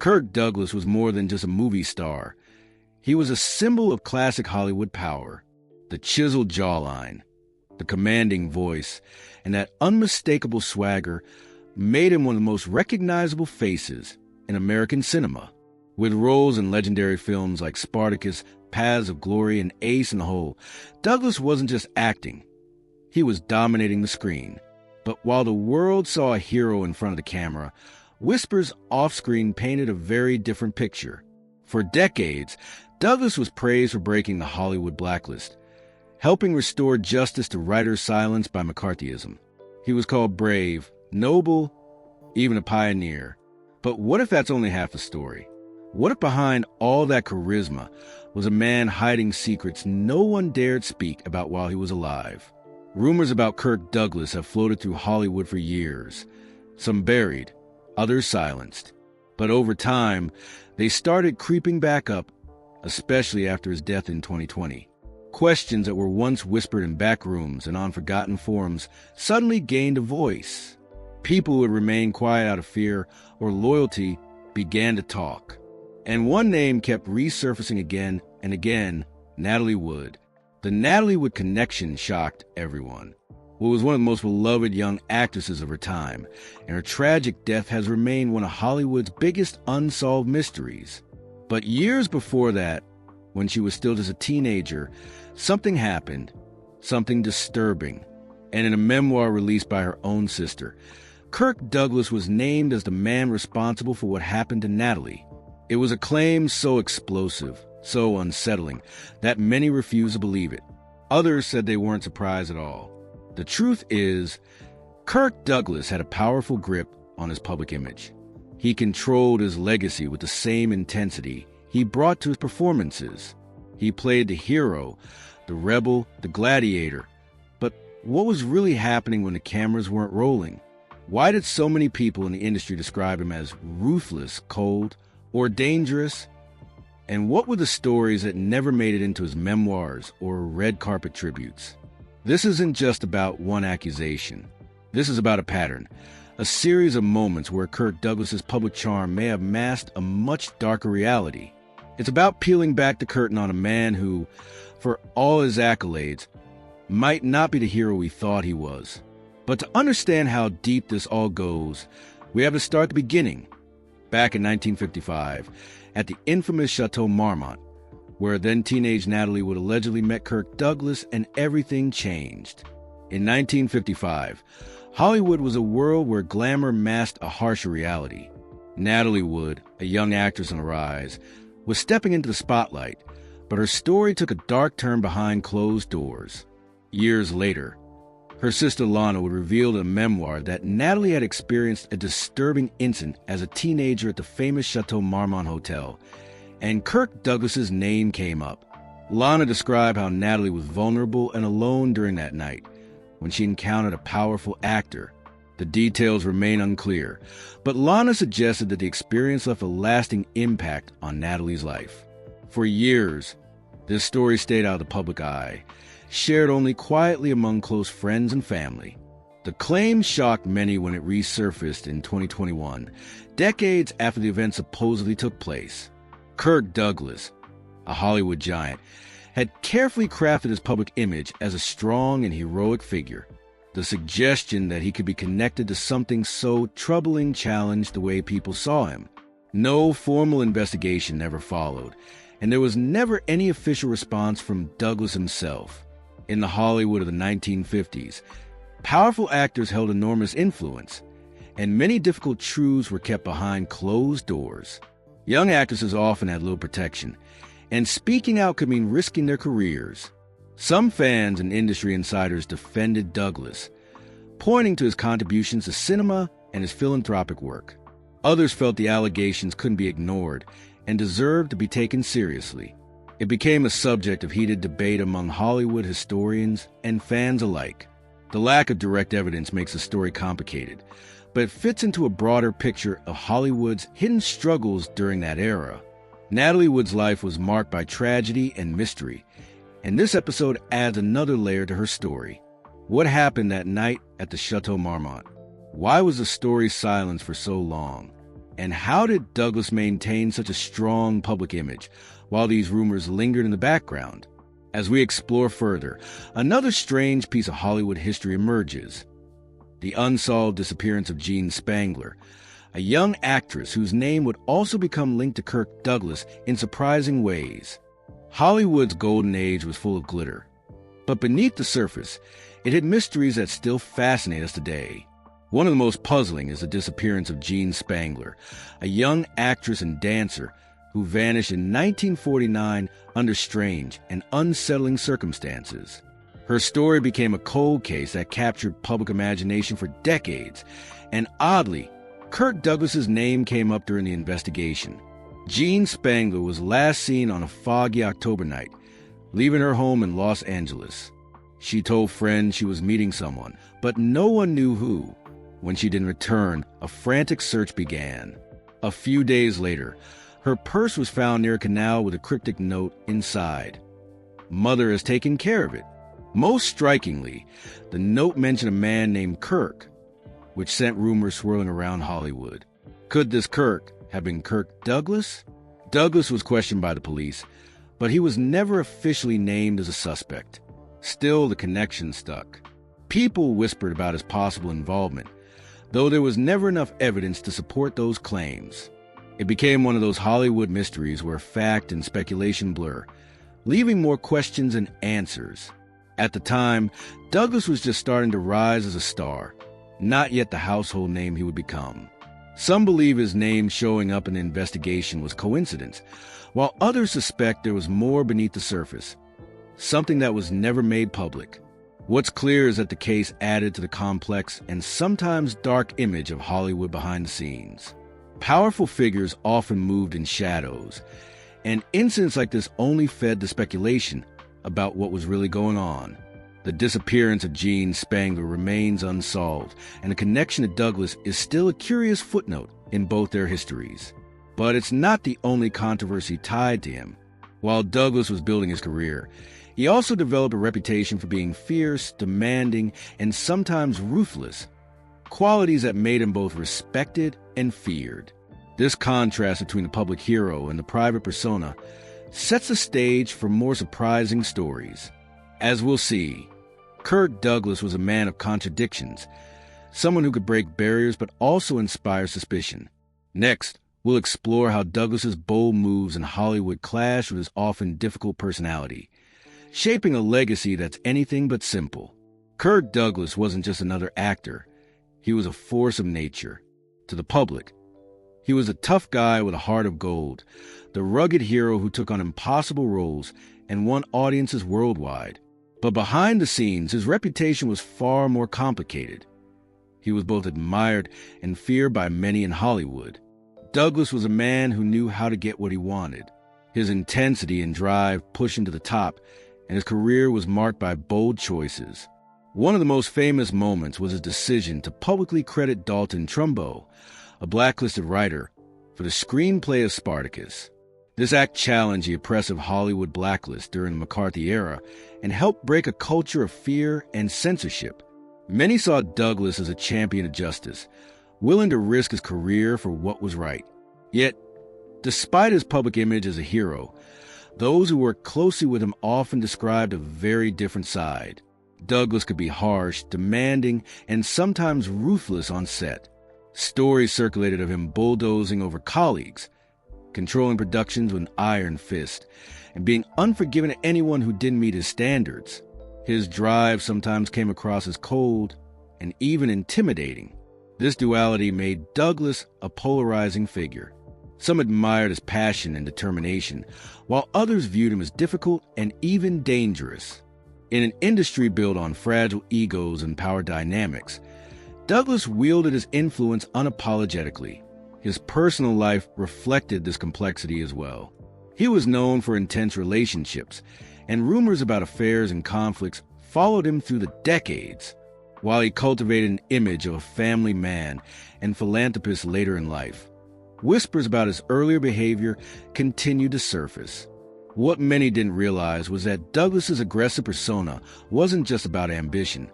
Kirk Douglas was more than just a movie star. He was a symbol of classic Hollywood power. The chiseled jawline, the commanding voice, and that unmistakable swagger made him one of the most recognizable faces in American cinema. With roles in legendary films like Spartacus, Paths of Glory, and Ace in the Hole, Douglas wasn't just acting. He was dominating the screen. But while the world saw a hero in front of the camera, whispers off-screen painted a very different picture. For decades, Douglas was praised for breaking the Hollywood blacklist, helping restore justice to writers' silence by McCarthyism. He was called brave, noble, even a pioneer. But what if that's only half the story? What if behind all that charisma was a man hiding secrets no one dared speak about while he was alive? Rumors about Kirk Douglas have floated through Hollywood for years, some buried, others silenced. But over time, they started creeping back up, especially after his death in 2020. Questions that were once whispered in back rooms and on forgotten forums suddenly gained a voice. People who had remained quiet out of fear or loyalty began to talk. And one name kept resurfacing again and again, Natalie Wood. The Natalie Wood connection shocked everyone. Wood was one of the most beloved young actresses of her time, and her tragic death has remained one of Hollywood's biggest unsolved mysteries. But years before that, when she was still just a teenager, something happened, something disturbing. And in a memoir released by her own sister, Kirk Douglas was named as the man responsible for what happened to Natalie. It was a claim so explosive, so unsettling, that many refused to believe it. Others said they weren't surprised at all. The truth is, Kirk Douglas had a powerful grip on his public image. He controlled his legacy with the same intensity he brought to his performances. He played the hero, the rebel, the gladiator. But what was really happening when the cameras weren't rolling? Why did so many people in the industry describe him as ruthless, cold, or dangerous? And what were the stories that never made it into his memoirs or red carpet tributes? This isn't just about one accusation. This is about a pattern, a series of moments where Kirk Douglas's public charm may have masked a much darker reality. It's about peeling back the curtain on a man who, for all his accolades, might not be the hero we thought he was. But to understand how deep this all goes, we have to start at the beginning. Back in 1955, at the infamous Chateau Marmont, where then-teenage Natalie Wood allegedly met Kirk Douglas, and everything changed. In 1955, Hollywood was a world where glamour masked a harsher reality. Natalie Wood, a young actress on the rise, was stepping into the spotlight, but her story took a dark turn behind closed doors. Years later, her sister Lana would reveal in a memoir that Natalie had experienced a disturbing incident as a teenager at the famous Chateau Marmont Hotel, and Kirk Douglas's name came up. Lana described how Natalie was vulnerable and alone during that night, when she encountered a powerful actor. The details remain unclear, but Lana suggested that the experience left a lasting impact on Natalie's life. For years, this story stayed out of the public eye, shared only quietly among close friends and family. The claim shocked many when it resurfaced in 2021, decades after the event supposedly took place. Kirk Douglas, a Hollywood giant, had carefully crafted his public image as a strong and heroic figure. The suggestion that he could be connected to something so troubling challenged the way people saw him. No formal investigation ever followed, and there was never any official response from Douglas himself. In the Hollywood of the 1950s, powerful actors held enormous influence, and many difficult truths were kept behind closed doors. Young actresses often had little protection, and speaking out could mean risking their careers. Some fans and industry insiders defended Douglas, pointing to his contributions to cinema and his philanthropic work. Others felt the allegations couldn't be ignored and deserved to be taken seriously. It became a subject of heated debate among Hollywood historians and fans alike. The lack of direct evidence makes the story complicated, but it fits into a broader picture of Hollywood's hidden struggles during that era. Natalie Wood's life was marked by tragedy and mystery, and this episode adds another layer to her story. What happened that night at the Chateau Marmont? Why was the story silenced for so long? And how did Douglas maintain such a strong public image while these rumors lingered in the background? As we explore further, another strange piece of Hollywood history emerges: the unsolved disappearance of Jean Spangler, a young actress whose name would also become linked to Kirk Douglas in surprising ways. Hollywood's golden age was full of glitter, but beneath the surface, it hid mysteries that still fascinate us today. One of the most puzzling is the disappearance of Jean Spangler, a young actress and dancer who vanished in 1949 under strange and unsettling circumstances. Her story became a cold case that captured public imagination for decades, and oddly, Kirk Douglas's name came up during the investigation. Jean Spangler was last seen on a foggy October night, leaving her home in Los Angeles. She told friends she was meeting someone, but no one knew who. When she didn't return, a frantic search began. A few days later, her purse was found near a canal with a cryptic note inside. "Mother has taken care of it." Most strikingly, the note mentioned a man named Kirk, which sent rumors swirling around Hollywood. Could this Kirk have been Kirk Douglas? Douglas was questioned by the police, but he was never officially named as a suspect. Still, the connection stuck. People whispered about his possible involvement, though there was never enough evidence to support those claims. It became one of those Hollywood mysteries where fact and speculation blur, leaving more questions than answers. At the time, Douglas was just starting to rise as a star, not yet the household name he would become. Some believe his name showing up in the investigation was coincidence, while others suspect there was more beneath the surface, something that was never made public. What's clear is that the case added to the complex and sometimes dark image of Hollywood behind the scenes. Powerful figures often moved in shadows, and incidents like this only fed the speculation about what was really going on. The disappearance of Jean Spangler remains unsolved, and the connection to Douglas is still a curious footnote in both their histories. But it's not the only controversy tied to him. While Douglas was building his career, he also developed a reputation for being fierce, demanding, and sometimes ruthless, qualities that made him both respected and feared. This contrast between the public hero and the private persona sets the stage for more surprising stories. As we'll see, Kirk Douglas was a man of contradictions, someone who could break barriers but also inspire suspicion. Next, we'll explore how Douglas's bold moves in Hollywood clashed with his often difficult personality, shaping a legacy that's anything but simple. Kirk Douglas wasn't just another actor. He was a force of nature. To the public, he was a tough guy with a heart of gold, the rugged hero who took on impossible roles and won audiences worldwide. But behind the scenes, his reputation was far more complicated. He was both admired and feared by many in Hollywood. Douglas was a man who knew how to get what he wanted. His intensity and drive pushed him to the top, and his career was marked by bold choices. One of the most famous moments was his decision to publicly credit Dalton Trumbo, a blacklisted writer, for the screenplay of Spartacus. This act challenged the oppressive Hollywood blacklist during the McCarthy era and helped break a culture of fear and censorship. Many saw Douglas as a champion of justice, willing to risk his career for what was right. Yet, despite his public image as a hero, those who worked closely with him often described a very different side. Douglas could be harsh, demanding, and sometimes ruthless on set. Stories circulated of him bulldozing over colleagues, controlling productions with an iron fist, and being unforgiving to anyone who didn't meet his standards. His drive sometimes came across as cold and even intimidating. This duality made Douglas a polarizing figure. Some admired his passion and determination, while others viewed him as difficult and even dangerous. In an industry built on fragile egos and power dynamics, Douglas wielded his influence unapologetically. His personal life reflected this complexity as well. He was known for intense relationships, and rumors about affairs and conflicts followed him through the decades. While he cultivated an image of a family man and philanthropist later in life, whispers about his earlier behavior continued to surface. What many didn't realize was that Douglas's aggressive persona wasn't just about ambition.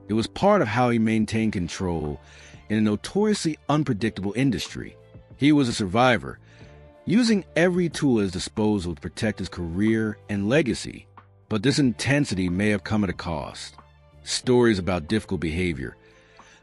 It was part of how he maintained control in a notoriously unpredictable industry. He was a survivor, using every tool at his disposal to protect his career and legacy. But this intensity may have come at a cost. Stories about difficult behavior,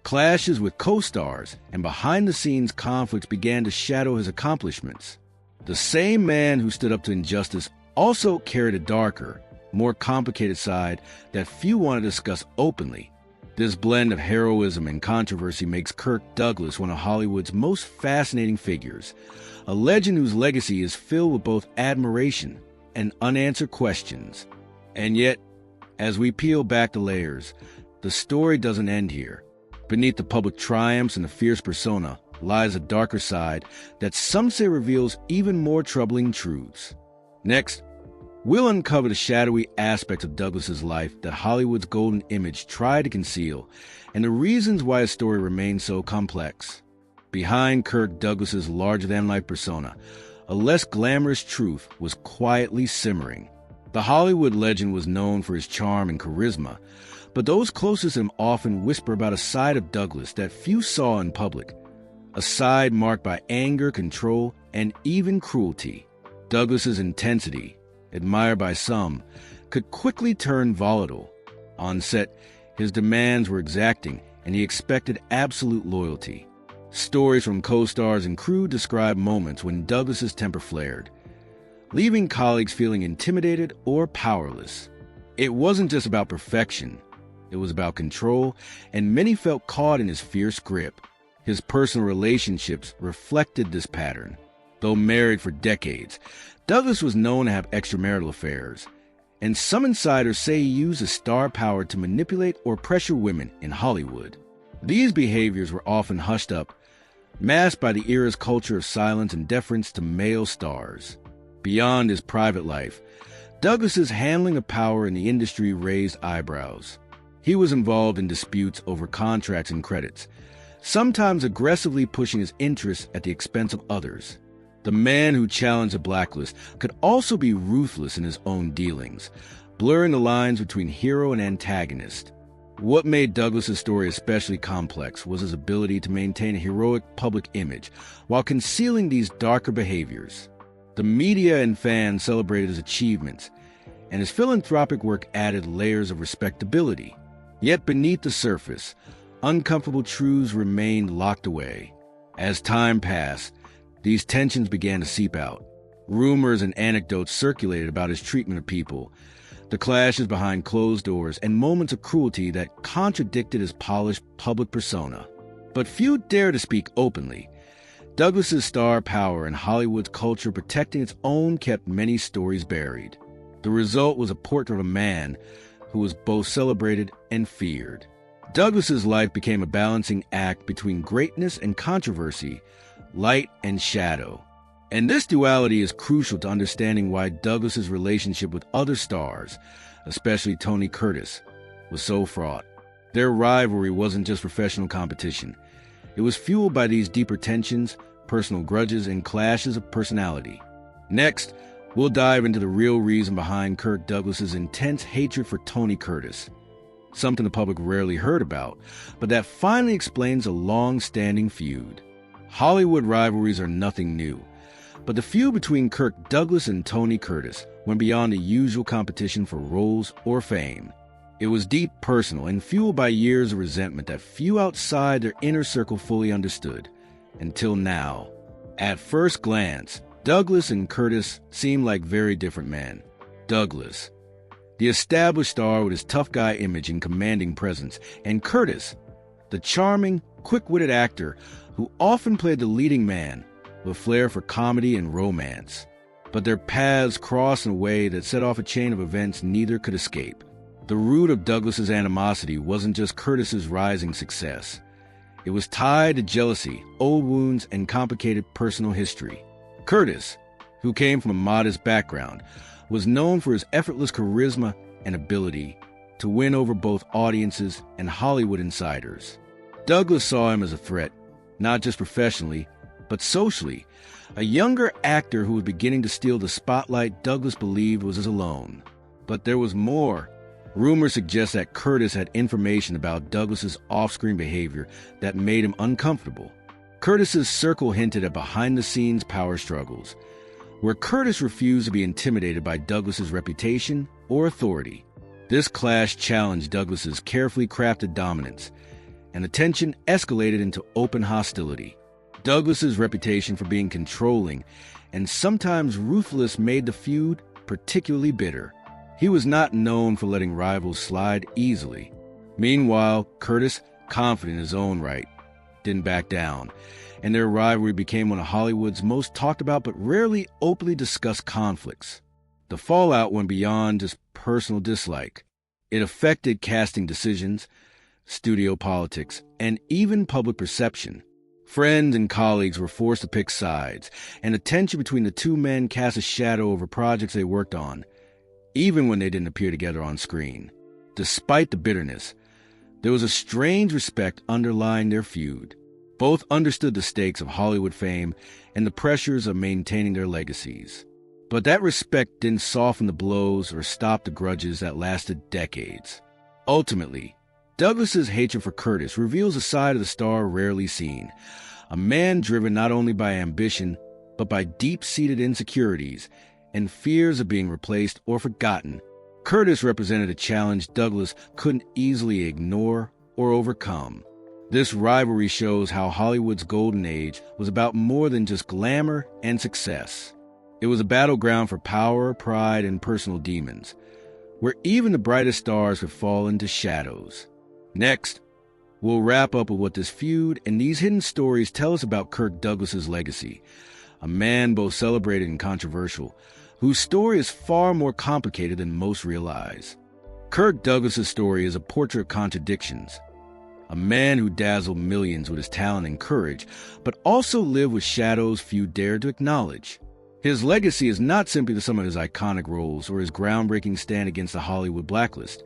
clashes with co-stars, and behind-the-scenes conflicts began to shadow his accomplishments. The same man who stood up to injustice also carried a darker, more complicated side that few want to discuss openly. This blend of heroism and controversy makes Kirk Douglas one of Hollywood's most fascinating figures, a legend whose legacy is filled with both admiration and unanswered questions. And yet, as we peel back the layers, the story doesn't end here. Beneath the public triumphs and the fierce persona lies a darker side that some say reveals even more troubling truths. Next, we'll uncover the shadowy aspects of Douglas's life that Hollywood's golden image tried to conceal, and the reasons why his story remains so complex. Behind Kirk Douglas's larger-than-life persona, a less glamorous truth was quietly simmering. The Hollywood legend was known for his charm and charisma, but those closest to him often whisper about a side of Douglas that few saw in public, a side marked by anger, control, and even cruelty. Douglas's intensity, admired by some, could quickly turn volatile. On set, his demands were exacting, and he expected absolute loyalty. Stories from co-stars and crew describe moments when Douglas's temper flared, leaving colleagues feeling intimidated or powerless. It wasn't just about perfection. It was about control, and many felt caught in his fierce grip. His personal relationships reflected this pattern. Though married for decades, Douglas was known to have extramarital affairs, and some insiders say he used his star power to manipulate or pressure women in Hollywood. These behaviors were often hushed up, masked by the era's culture of silence and deference to male stars. Beyond his private life, Douglas's handling of power in the industry raised eyebrows. He was involved in disputes over contracts and credits, sometimes aggressively pushing his interests at the expense of others. The man who challenged the blacklist could also be ruthless in his own dealings, blurring the lines between hero and antagonist. What made Douglas's story especially complex was his ability to maintain a heroic public image while concealing these darker behaviors. The media and fans celebrated his achievements, and his philanthropic work added layers of respectability. Yet beneath the surface, uncomfortable truths remained locked away. As time passed, these tensions began to seep out. Rumors and anecdotes circulated about his treatment of people, the clashes behind closed doors, and moments of cruelty that contradicted his polished public persona. But few dared to speak openly. Douglas's star power and Hollywood's culture protecting its own kept many stories buried. The result was a portrait of a man who was both celebrated and feared. Douglas's life became a balancing act between greatness and controversy, light and shadow. And this duality is crucial to understanding why Douglas's relationship with other stars, especially Tony Curtis, was so fraught. Their rivalry wasn't just professional competition. It was fueled by these deeper tensions, personal grudges, and clashes of personality. Next, we'll dive into the real reason behind Kirk Douglas's intense hatred for Tony Curtis, something the public rarely heard about, but that finally explains a long-standing feud. Hollywood rivalries are nothing new, but the feud between Kirk Douglas and Tony Curtis went beyond the usual competition for roles or fame. It was deep, personal, and fueled by years of resentment that few outside their inner circle fully understood. Until now. At first glance, Douglas and Curtis seemed like very different men. Douglas, the established star with his tough guy image and commanding presence, and Curtis, the charming, quick-witted actor who often played the leading man with flair for comedy and romance. But their paths crossed in a way that set off a chain of events neither could escape. The root of Douglas's animosity wasn't just Curtis's rising success. It was tied to jealousy, old wounds, and complicated personal history. Curtis, who came from a modest background, was known for his effortless charisma and ability to win over both audiences and Hollywood insiders. Douglas saw him as a threat, not just professionally, but socially. A younger actor who was beginning to steal the spotlight Douglas believed was his alone. But there was more. Rumors suggest that Curtis had information about Douglas's off-screen behavior that made him uncomfortable. Curtis's circle hinted at behind-the-scenes power struggles, where Curtis refused to be intimidated by Douglas's reputation or authority. This clash challenged Douglas's carefully crafted dominance, and the tension escalated into open hostility. Douglas's reputation for being controlling and sometimes ruthless made the feud particularly bitter. He was not known for letting rivals slide easily. Meanwhile, Curtis, confident in his own right, didn't back down, and their rivalry became one of Hollywood's most talked about but rarely openly discussed conflicts. The fallout went beyond just personal dislike. It affected casting decisions, studio politics, and even public perception. Friends and colleagues were forced to pick sides, and the tension between the two men cast a shadow over projects they worked on, even when they didn't appear together on screen. Despite the bitterness, there was a strange respect underlying their feud. Both understood the stakes of Hollywood fame and the pressures of maintaining their legacies. But that respect didn't soften the blows or stop the grudges that lasted decades. Ultimately, Douglas's hatred for Curtis reveals a side of the star rarely seen, a man driven not only by ambition, but by deep-seated insecurities and fears of being replaced or forgotten. Curtis represented a challenge Douglas couldn't easily ignore or overcome. This rivalry shows how Hollywood's golden age was about more than just glamour and success. It was a battleground for power, pride, and personal demons, where even the brightest stars could fall into shadows. Next, we'll wrap up with what this feud and these hidden stories tell us about Kirk Douglas's legacy, a man both celebrated and controversial, whose story is far more complicated than most realize. Kirk Douglas's story is a portrait of contradictions, a man who dazzled millions with his talent and courage, but also lived with shadows few dared to acknowledge. His legacy is not simply the sum of his iconic roles or his groundbreaking stand against the Hollywood blacklist.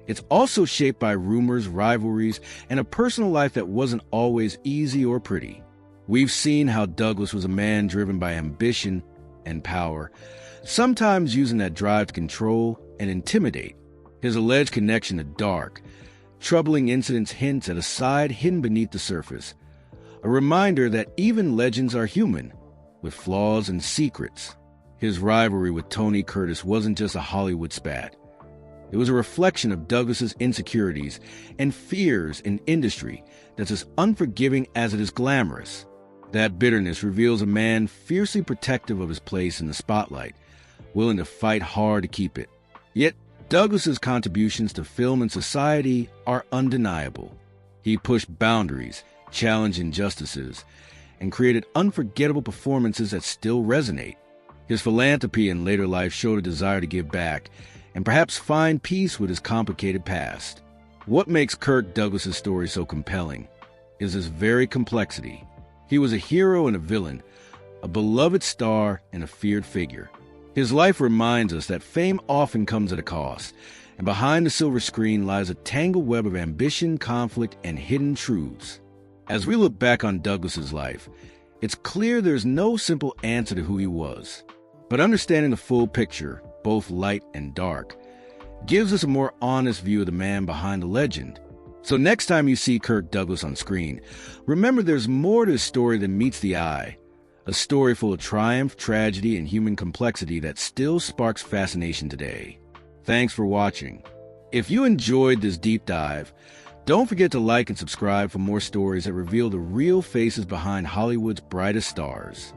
It's also shaped by rumors, rivalries, and a personal life that wasn't always easy or pretty. We've seen how Douglas was a man driven by ambition and power, sometimes using that drive to control and intimidate. His alleged connection to dark, troubling incidents hints at a side hidden beneath the surface, a reminder that even legends are human, with flaws and secrets. His rivalry with Tony Curtis wasn't just a Hollywood spat. It was a reflection of Douglas's insecurities and fears in industry that's as unforgiving as it is glamorous. That bitterness reveals a man fiercely protective of his place in the spotlight, willing to fight hard to keep it. Yet, Douglas's contributions to film and society are undeniable. He pushed boundaries, challenged injustices, and created unforgettable performances that still resonate. His philanthropy in later life showed a desire to give back and perhaps find peace with his complicated past. What makes Kirk Douglas's story so compelling is his very complexity. He was a hero and a villain, a beloved star and a feared figure. His life reminds us that fame often comes at a cost, and behind the silver screen lies a tangled web of ambition, conflict, and hidden truths. As we look back on Douglas's life, it's clear there's no simple answer to who he was. But understanding the full picture, both light and dark, gives us a more honest view of the man behind the legend. So next time you see Kirk Douglas on screen, remember there's more to his story than meets the eye. A story full of triumph, tragedy, and human complexity that still sparks fascination today. Thanks for watching. If you enjoyed this deep dive, don't forget to like and subscribe for more stories that reveal the real faces behind Hollywood's brightest stars.